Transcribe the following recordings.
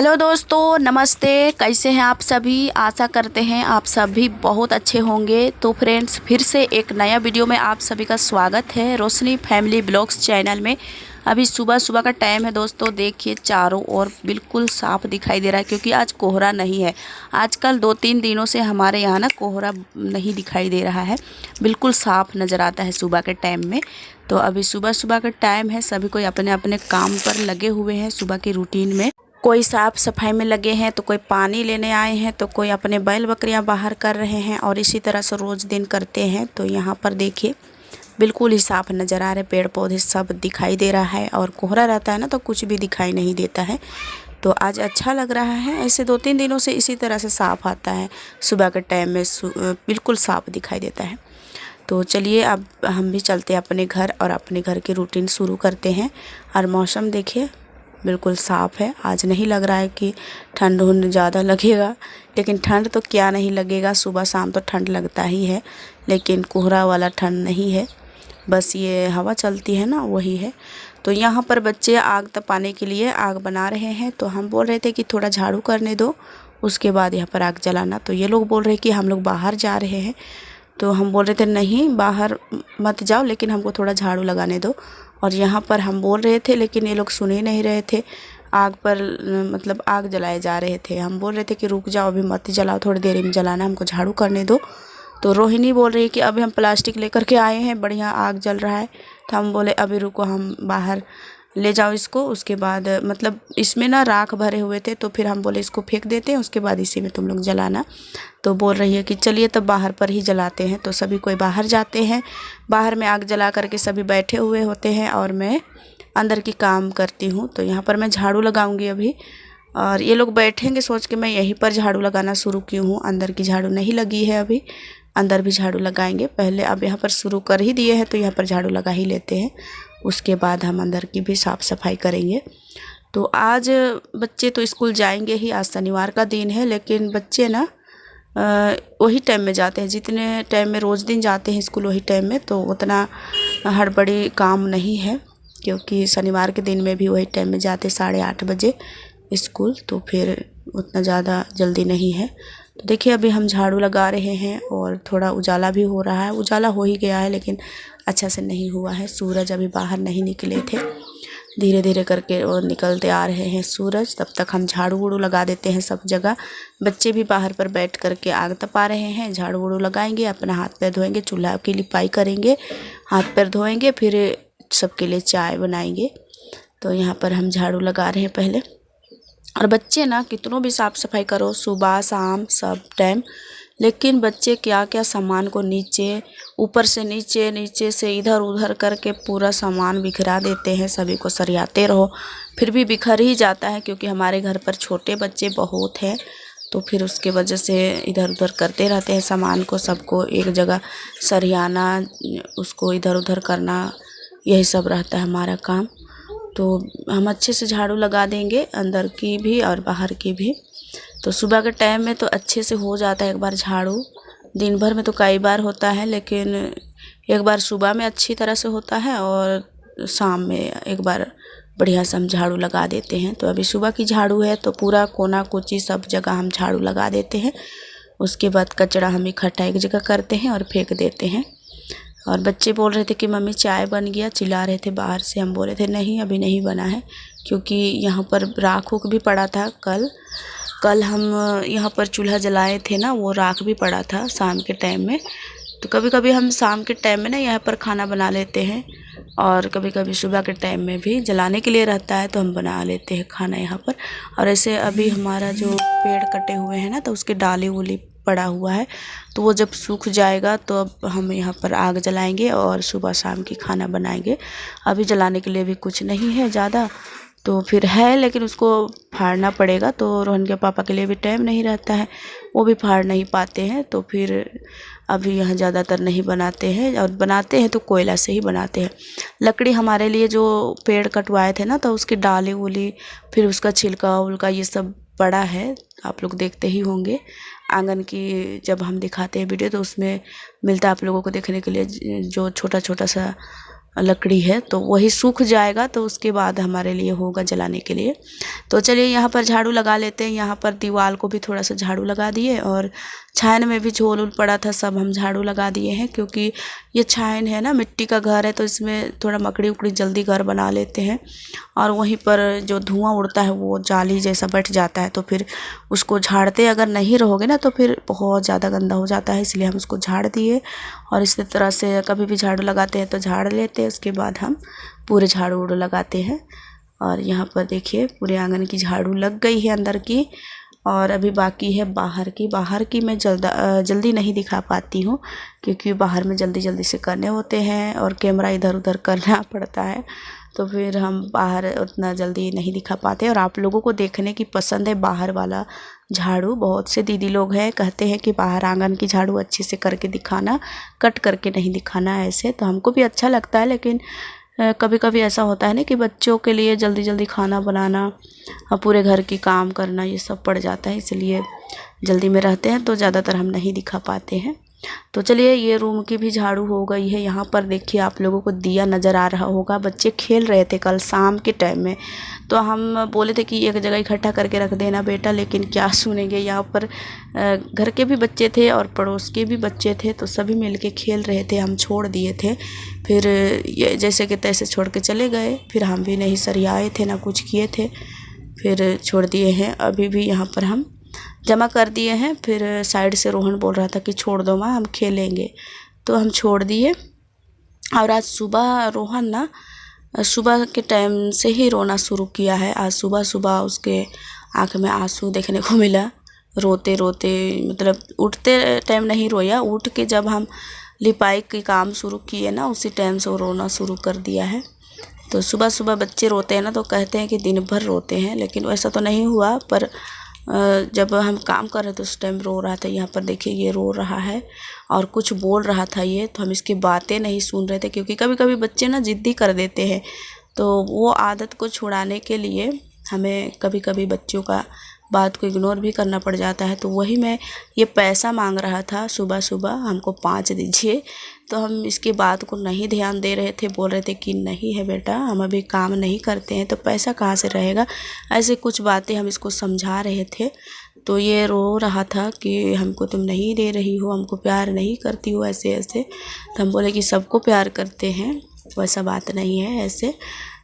Hello दोस्तों, नमस्ते। कैसे हैं आप सभी? आशा करते हैं आप सभी बहुत अच्छे होंगे। तो फ्रेंड्स, फिर से एक नया वीडियो में आप सभी का स्वागत है रोशनी फैमिली ब्लॉग्स चैनल में। अभी सुबह सुबह का टाइम है दोस्तों। देखिए चारों ओर बिल्कुल साफ दिखाई दे रहा है क्योंकि आज कोहरा नहीं है। आजकल 2-3 दिनों से हमारे यहाँ ना कोहरा नहीं दिखाई दे रहा है, बिल्कुल साफ नज़र आता है सुबह के टाइम में। तो अभी सुबह सुबह का टाइम है, सभी कोई अपने अपने काम पर लगे हुए हैं सुबह की रूटीन में। कोई साफ़ सफाई में लगे हैं, तो कोई पानी लेने आए हैं, तो कोई अपने बैल बकरियां बाहर कर रहे हैं, और इसी तरह से रोज़ दिन करते हैं। तो यहाँ पर देखिए बिल्कुल ही साफ़ नज़र आ रहे, पेड़ पौधे सब दिखाई दे रहा है। और कोहरा रहता है ना तो कुछ भी दिखाई नहीं देता है। तो आज अच्छा लग रहा है। ऐसे 2-3 दिनों से इसी तरह से साफ़ आता है, सुबह के टाइम में बिल्कुल साफ़ दिखाई देता है। तो चलिए अब हम भी चलते हैं अपने घर और अपने घर की रूटीन शुरू करते हैं। और मौसम देखिए बिल्कुल साफ़ है। आज नहीं लग रहा है कि ठंड उंड ज़्यादा लगेगा, लेकिन ठंड तो क्या नहीं लगेगा, सुबह शाम तो ठंड लगता ही है, लेकिन कोहरा वाला ठंड नहीं है। बस ये हवा चलती है ना, वही है। तो यहाँ पर बच्चे आग तपाने के लिए आग बना रहे हैं। तो हम बोल रहे थे कि थोड़ा झाड़ू करने दो, उसके बाद यहाँ पर आग जलाना। तो ये लोग बोल रहे कि हम लोग बाहर जा रहे हैं। तो हम बोल रहे थे नहीं बाहर मत जाओ, लेकिन हमको थोड़ा झाड़ू लगाने दो। और यहाँ पर हम बोल रहे थे लेकिन ये लोग सुन ही नहीं रहे थे। आग पर मतलब आग जलाए जा रहे थे। हम बोल रहे थे कि रुक जाओ, अभी मत जलाओ, थोड़ी देर में जलाना, हमको झाड़ू करने दो। तो रोहिणी बोल रही है कि अभी हम प्लास्टिक लेकर के आए हैं, बढ़िया आग जल रहा है। तो हम बोले अभी रुको, हम बाहर ले जाओ इसको। उसके बाद मतलब इसमें ना राख भरे हुए थे, तो फिर हम बोले इसको फेंक देते हैं, उसके बाद इसी में तुम लोग जलाना। तो बोल रही है कि चलिए तब बाहर पर ही जलाते हैं। तो सभी कोई बाहर जाते हैं। बाहर में आग जला करके सभी बैठे हुए होते हैं और मैं अंदर की काम करती हूँ। तो यहाँ पर मैं झाड़ू लगाऊंगी अभी, और ये लोग बैठेंगे सोच के मैं यहीं पर झाड़ू लगाना शुरू की हूँ। अंदर की झाड़ू नहीं लगी है अभी, अंदर भी झाड़ू लगाएंगे पहले। अब यहाँ पर शुरू कर ही दिए हैं तो यहाँ पर झाड़ू लगा ही लेते हैं, उसके बाद हम अंदर की भी साफ़ सफाई करेंगे। तो आज बच्चे तो स्कूल जाएंगे ही, आज शनिवार का दिन है, लेकिन बच्चे ना वही टाइम में जाते हैं जितने टाइम में रोज़ दिन जाते हैं स्कूल, वही टाइम में। तो उतना हड़बड़ी काम नहीं है, क्योंकि शनिवार के दिन में भी वही टाइम में जाते 8:30 बजे स्कूल, तो फिर उतना ज़्यादा जल्दी नहीं है। तो देखिए अभी हम झाड़ू लगा रहे हैं और थोड़ा उजाला भी हो रहा है। उजाला हो ही गया है लेकिन अच्छा से नहीं हुआ है। सूरज अभी बाहर नहीं निकले थे, धीरे धीरे करके और निकलते आ रहे हैं सूरज। तब तक हम झाड़ू वूड़ू लगा देते हैं सब जगह। बच्चे भी बाहर पर बैठ करके आग तपा रहे हैं। झाड़ू वूड़ू लगाएंगे, अपना हाथ पैर धोएंगे, चूल्हा की लिपाई करेंगे, हाथ पैर धोएंगे, फिर सबके लिए चाय बनाएंगे। तो यहाँ पर हम झाड़ू लगा रहे हैं पहले। और बच्चे ना कितनों भी साफ़ सफाई करो सुबह शाम सब टाइम, लेकिन बच्चे क्या क्या सामान को नीचे ऊपर से नीचे, नीचे से इधर उधर करके पूरा सामान बिखरा देते हैं। सभी को सरियाते रहो फिर भी बिखर ही जाता है, क्योंकि हमारे घर पर छोटे बच्चे बहुत हैं। तो फिर उसके वजह से इधर उधर करते रहते हैं सामान को, सबको एक जगह सरियाना, उसको इधर उधर करना, यही सब रहता है हमारा काम। तो हम अच्छे से झाड़ू लगा देंगे, अंदर की भी और बाहर की भी। तो सुबह के टाइम में तो अच्छे से हो जाता है एक बार झाड़ू, दिन भर में तो कई बार होता है, लेकिन एक बार सुबह में अच्छी तरह से होता है और शाम में एक बार बढ़िया से हम झाड़ू लगा देते हैं। तो अभी सुबह की झाड़ू है तो पूरा कोना कुची सब जगह हम झाड़ू लगा देते हैं। उसके बाद कचरा हम इकट्ठा एक जगह करते हैं और फेंक देते हैं। और बच्चे बोल रहे थे कि मम्मी चाय बन गया, चिल्ला रहे थे बाहर से। हम बोले थे नहीं अभी नहीं बना है, क्योंकि यहाँ पर राख भी पड़ा था। कल हम यहाँ पर चूल्हा जलाए थे ना, वो राख भी पड़ा था शाम के टाइम में। तो कभी कभी हम शाम के टाइम में ना यहाँ पर खाना बना लेते हैं, और कभी कभी सुबह के टाइम में भी जलाने के लिए रहता है तो हम बना लेते हैं खाना यहाँ पर। और ऐसे अभी हमारा जो पेड़ कटे हुए हैं ना, तो उसके डाली वूली पड़ा हुआ है, तो वो जब सूख जाएगा तो अब हम यहाँ पर आग जलाएंगे और सुबह शाम की खाना बनाएंगे। अभी जलाने के लिए भी कुछ नहीं है ज़्यादा, तो फिर है लेकिन उसको फाड़ना पड़ेगा। तो रोहन के पापा के लिए भी टाइम नहीं रहता है, वो भी फाड़ नहीं पाते हैं। तो फिर अभी यहाँ ज़्यादातर नहीं बनाते हैं, और बनाते हैं तो कोयला से ही बनाते हैं। लकड़ी हमारे लिए जो पेड़ कटवाए थे ना, तो उसकी डाली वूली फिर उसका छिलका उलका ये सब पड़ा है, आप लोग देखते ही होंगे। आंगन की जब हम दिखाते हैं वीडियो तो उसमें मिलता है आप लोगों को देखने के लिए, जो छोटा छोटा सा लकड़ी है, तो वही सूख जाएगा तो उसके बाद हमारे लिए होगा जलाने के लिए। तो चलिए यहाँ पर झाड़ू लगा लेते हैं। यहाँ पर दीवार को भी थोड़ा सा झाड़ू लगा दिए और छायन में भी झोल उल पड़ा था, सब हम झाड़ू लगा दिए हैं, क्योंकि ये छायन है ना, मिट्टी का घर है, तो इसमें थोड़ा मकड़ी उकड़ी जल्दी घर बना लेते हैं। और वहीं पर जो धुआं उड़ता है वो जाली जैसा बैठ जाता है, तो फिर उसको झाड़ते अगर नहीं रहोगे ना तो फिर बहुत ज़्यादा गंदा हो जाता है, इसलिए हम उसको झाड़ दिए। और इसी तरह से कभी भी झाड़ू लगाते हैं तो झाड़ लेते हैं, उसके बाद हम पूरे झाड़ू उड़ू लगाते हैं। और यहाँ पर देखिए पूरे आंगन की झाड़ू लग गई है अंदर की, और अभी बाकी है बाहर की मैं जल्दी नहीं दिखा पाती हूँ, क्योंकि बाहर में जल्दी जल्दी से करने होते हैं और कैमरा इधर उधर करना पड़ता है, तो फिर हम बाहर उतना जल्दी नहीं दिखा पाते। और आप लोगों को देखने की पसंद है बाहर वाला झाड़ू, बहुत से दीदी लोग हैं कहते हैं कि बाहर आंगन की झाड़ू अच्छे से करके दिखाना, कट करके नहीं दिखाना ऐसे, तो हमको भी अच्छा लगता है। लेकिन कभी कभी ऐसा होता है ना कि बच्चों के लिए जल्दी जल्दी खाना बनाना और पूरे घर की काम करना ये सब पड़ जाता है, इसलिए जल्दी में रहते हैं तो ज़्यादातर हम नहीं दिखा पाते हैं। तो चलिए ये रूम की भी झाड़ू हो गई है। यहाँ पर देखिए आप लोगों को दिया नज़र आ रहा होगा, बच्चे खेल रहे थे कल शाम के टाइम में, तो हम बोले थे कि एक जगह इकट्ठा करके रख देना बेटा, लेकिन क्या सुनेंगे। यहाँ पर घर के भी बच्चे थे और पड़ोस के भी बच्चे थे, तो सभी मिलके खेल रहे थे, हम छोड़ दिए थे। फिर ये जैसे कि तैसे छोड़ के चले गए, फिर हम भी नहीं सरियाए थे ना कुछ किए थे, फिर छोड़ दिए हैं। अभी भी यहाँ पर हम जमा कर दिए हैं। फिर साइड से रोहन बोल रहा था कि छोड़ दो माँ हम खेलेंगे, तो हम छोड़ दिए। और आज सुबह रोहन ना सुबह के टाइम से ही रोना शुरू किया है। आज सुबह सुबह उसके आँख में आंसू देखने को मिला, रोते रोते, मतलब उठते टाइम नहीं रोया, उठ के जब हम लिपाई के काम शुरू किए ना उसी टाइम से वो रोना शुरू कर दिया है। तो सुबह सुबह बच्चे रोते हैं ना तो कहते हैं कि दिन भर रोते हैं, लेकिन वैसा तो नहीं हुआ, पर जब हम काम कर रहे थे उस टाइम रो रहा था। यहाँ पर देखिए ये रो रहा है और कुछ बोल रहा था ये, तो हम इसकी बातें नहीं सुन रहे थे, क्योंकि कभी कभी बच्चे ना ज़िद्दी कर देते हैं, तो वो आदत को छुड़ाने के लिए हमें कभी कभी बच्चों का बात को इग्नोर भी करना पड़ जाता है। तो वही मैं ये पैसा मांग रहा था सुबह सुबह, हमको 5 दीजिए, तो हम इसकी बात को नहीं ध्यान दे रहे थे, बोल रहे थे कि नहीं है बेटा हम अभी काम नहीं करते हैं तो पैसा कहाँ से रहेगा, ऐसे कुछ बातें हम इसको समझा रहे थे। तो ये रो रहा था कि हमको तुम नहीं दे रही हो, हमको प्यार नहीं करती हो, ऐसे ऐसे। तो हम बोले कि सबको प्यार करते हैं, वैसा बात नहीं है ऐसे।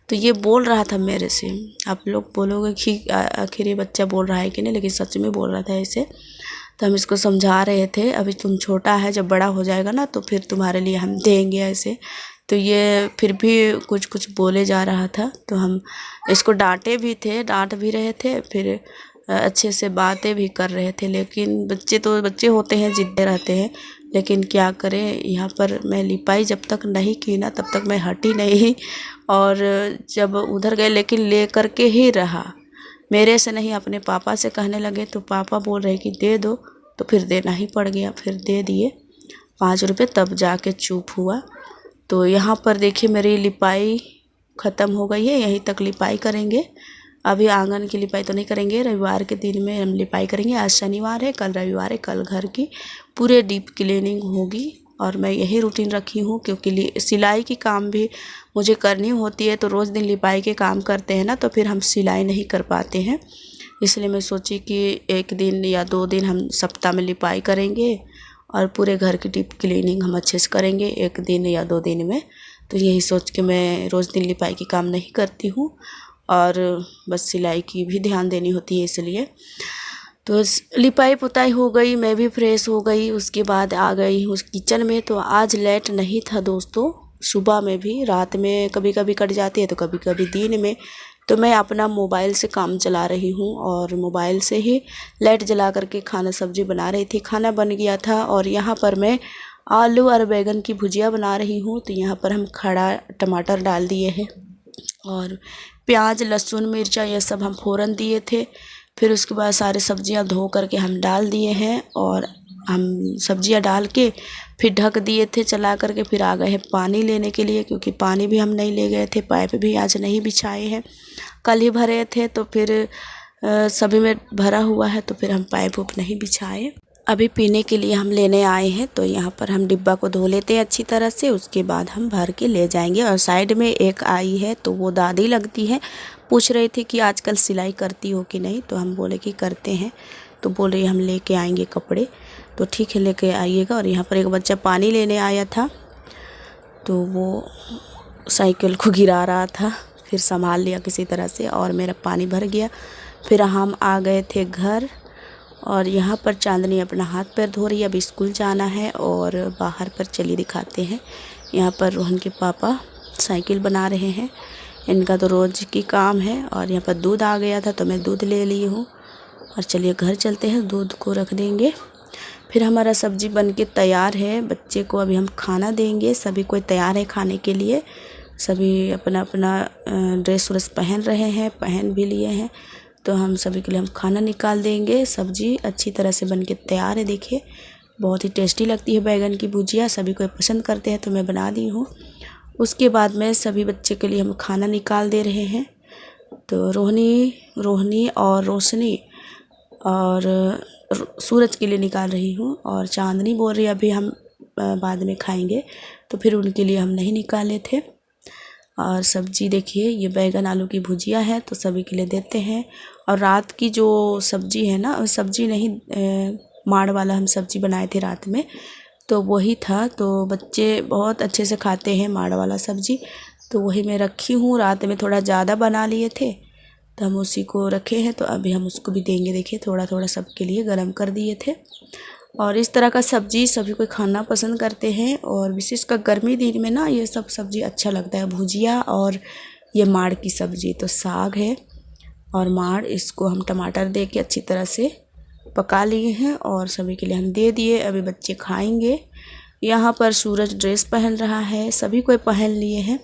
तो ये बोल रहा था मेरे से, आप लोग बोलोगे कि आखिर ये बच्चा बोल रहा है कि नहीं, लेकिन सच में बोल रहा था ऐसे। तो हम इसको समझा रहे थे अभी तुम छोटा है, जब बड़ा हो जाएगा ना तो फिर तुम्हारे लिए हम देंगे ऐसे। तो ये फिर भी कुछ कुछ बोले जा रहा था, तो हम इसको डांट भी रहे थे, फिर अच्छे से बातें भी कर रहे थे। लेकिन बच्चे तो बच्चे होते हैं, ज़िद्दी रहते हैं, लेकिन क्या करें। यहाँ पर मैं लिपाई जब तक नहीं की ना तब तक मैं हटी नहीं, और जब उधर गए लेकिन ले करके ही रहा, मेरे से नहीं अपने पापा से कहने लगे, तो पापा बोल रहे कि दे दो, तो फिर देना ही पड़ गया, फिर दे दिए 5 रुपये, तब जाके चुप हुआ। तो यहाँ पर देखिए मेरी लिपाई ख़त्म हो गई है, यहीं तक लिपाई करेंगे। अभी आंगन की लिपाई तो नहीं करेंगे, रविवार के दिन में हम लिपाई करेंगे। आज शनिवार है, कल रविवार है, कल घर की पूरे डीप क्लीनिंग होगी। और मैं यही रूटीन रखी हूँ, क्योंकि सिलाई की काम भी मुझे करनी होती है, तो रोज़ दिन लिपाई के काम करते हैं ना तो फिर हम सिलाई नहीं कर पाते हैं। इसलिए मैं सोची कि 1 दिन या 2 दिन हम सप्ताह में लिपाई करेंगे और पूरे घर की डीप क्लीनिंग हम अच्छे से करेंगे 1 दिन या 2 दिन में। तो यही सोच के मैं रोज़ दिन लिपाई की काम नहीं करती हूँ, और बस सिलाई की भी ध्यान देनी होती है इसलिए। तो लिपाई पुताई हो गई, मैं भी फ्रेश हो गई, उसके बाद आ गई उस किचन में। तो आज लेट नहीं था दोस्तों, सुबह में भी, रात में कभी कभी कट जाती है तो कभी कभी दिन में। तो मैं अपना मोबाइल से काम चला रही हूँ और मोबाइल से ही लाइट जला करके खाना सब्जी बना रही थी। खाना बन गया था और यहाँ पर मैं आलू और बैगन की भुजिया बना रही हूँ। तो यहाँ पर हम खड़ा टमाटर डाल दिए हैं और प्याज लहसुन मिर्चा ये सब हम फ़ौरन दिए थे। फिर उसके बाद सारे सब्जियां धो करके हम डाल दिए हैं और हम सब्जियां डाल के फिर ढक दिए थे चला करके। फिर आ गए हैं पानी लेने के लिए, क्योंकि पानी भी हम नहीं ले गए थे, पाइप भी आज नहीं बिछाए हैं, कल ही भरे थे। तो फिर सभी में भरा हुआ है तो फिर हम पाइप उप नहीं बिछाए। अभी पीने के लिए हम लेने आए हैं, तो यहाँ पर हम डिब्बा को धो लेते हैं अच्छी तरह से, उसके बाद हम भर के ले जाएंगे। और साइड में एक आई है, तो वो दादी लगती है, पूछ रही थी कि आजकल सिलाई करती हो कि नहीं, तो हम बोले कि करते हैं। तो बोल रही हम लेके आएंगे कपड़े, तो ठीक है लेके आइएगा। और यहाँ पर एक बच्चा पानी लेने आया था, तो वो साइकिल को गिरा रहा था, फिर संभाल लिया किसी तरह से और मेरा पानी भर गया। फिर हम आ गए थे घर, और यहाँ पर चांदनी अपना हाथ पैर धो रही है, अभी स्कूल जाना है। और बाहर पर चलिए दिखाते हैं, यहाँ पर रोहन के पापा साइकिल बना रहे हैं, इनका तो रोज़ की काम है। और यहाँ पर दूध आ गया था, तो मैं दूध ले ली हूँ। और चलिए घर चलते हैं, दूध को रख देंगे। फिर हमारा सब्जी बन के तैयार है, बच्चे को अभी हम खाना देंगे। सभी कोई तैयार है खाने के लिए, सभी अपना अपना ड्रेस व्रेस पहन रहे हैं, पहन भी लिए हैं। तो हम सभी के लिए हम खाना निकाल देंगे। सब्जी अच्छी तरह से बन के तैयार है, देखिए बहुत ही टेस्टी लगती है बैगन की भुजिया, सभी कोई पसंद करते हैं, तो मैं बना दी हूँ। उसके बाद में सभी बच्चे के लिए हम खाना निकाल दे रहे हैं। तो रोहनी और रोशनी और सूरज के लिए निकाल रही हूँ, और चांदनी बोल रही है अभी हम बाद में खाएंगे, तो फिर उनके लिए हम नहीं निकाले थे। और सब्जी देखिए, ये बैगन आलू की भुजिया है, तो सभी के लिए देते हैं। और रात की जो सब्जी है ना, सब्जी नहीं माड़ वाला हम सब्जी बनाए थे रात में, तो वही था। तो बच्चे बहुत अच्छे से खाते हैं माड़ वाला सब्जी, तो वही मैं रखी हूँ। रात में थोड़ा ज़्यादा बना लिए थे, तो हम उसी को रखे हैं, तो अभी हम उसको भी देंगे। देखिए थोड़ा थोड़ा सबके लिए गरम कर दिए थे। और इस तरह का सब्ज़ी सभी कोई खाना पसंद करते हैं, और विशेषकर गर्मी दिन में ना ये सब सब्ज़ी अच्छा लगता है, भुजिया और ये माड़ की सब्ज़ी। तो साग है और माड़, इसको हम टमाटर दे के अच्छी तरह से पका लिए हैं, और सभी के लिए हम दे दिए। अभी बच्चे खाएंगे। यहाँ पर सूरज ड्रेस पहन रहा है, सभी कोई पहन लिए हैं,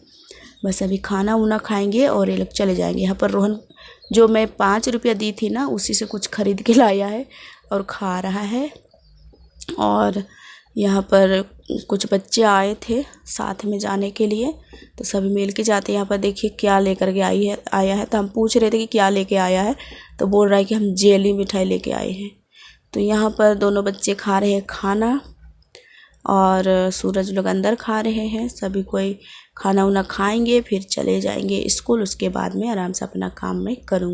बस अभी खाना उना खाएंगे और ये लोग चले जाएंगे। यहाँ पर रोहन, जो मैं 5 रुपया दी थी ना, उसी से कुछ ख़रीद के लाया है और खा रहा है। और यहाँ पर कुछ बच्चे आए थे साथ में जाने के लिए, तो सभी मिल के जाते हैं। यहाँ पर देखिए क्या लेकर के आया है, तो हम पूछ रहे थे कि क्या लेके आया है, तो बोल रहा है कि हम जेली मिठाई लेके आए हैं। तो यहाँ पर दोनों बच्चे खा रहे हैं खाना, और सूरज लोग अंदर खा रहे हैं। सभी कोई खाना उना खाएंगे, फिर चले जाएंगे स्कूल। उसके बाद में आराम से अपना काम मैं करूँगी।